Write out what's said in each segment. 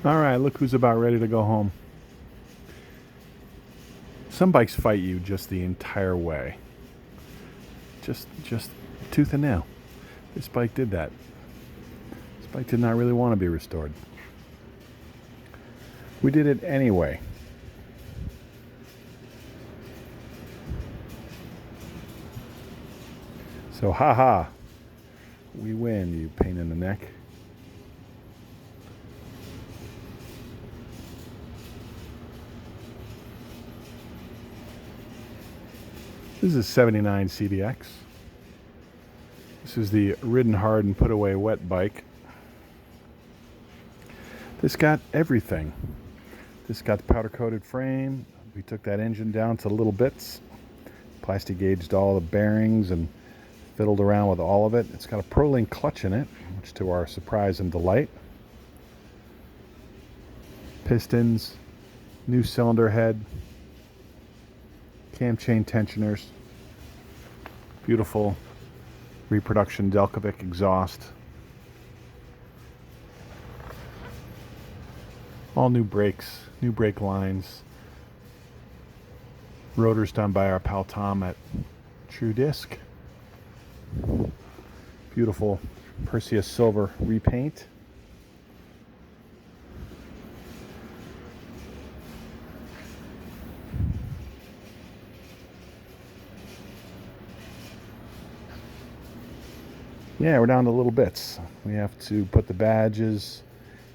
All right, look who's about ready to go home. Some bikes fight you just the entire way. Just tooth and nail. This bike did that. This bike did not really want to be restored. We did it anyway. So haha, we win, you pain in the neck. This is a 79 CBX. This is the Ridden hard and put away wet bike. This got everything. This got the powder coated frame. We took that engine down to little bits, plastic gauged all the bearings and fiddled around with all of it. It's got a ProLink clutch in it, which to our surprise and delight. Pistons, new cylinder head, cam chain tensioners, beautiful reproduction Delcovic exhaust, all new brakes, new brake lines, rotors done by our pal Tom at True Disc, beautiful Perseus silver repaint. Yeah, we're down to little bits. We have to put the badges,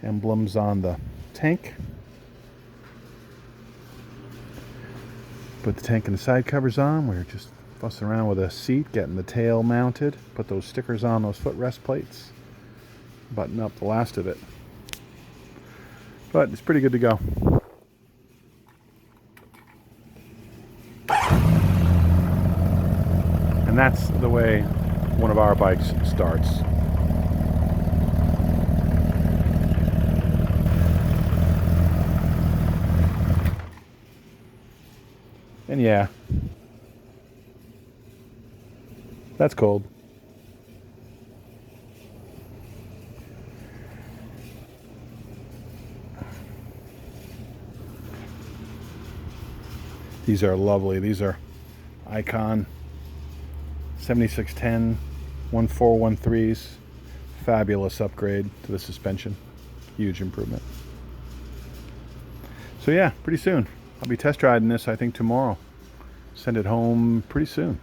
emblems on the tank. Put the tank and the side covers on. We're just fussing around with a seat, getting the tail mounted. Put those stickers on those footrest plates. Button up the last of it. But it's pretty good to go. And that's the way one of our bikes starts. And yeah, that's cold. These are lovely. These are Icon 7610 1413s. Fabulous upgrade to the suspension. Huge improvement. So yeah, pretty soon. I'll be test riding this, I think, tomorrow. Send it home pretty soon.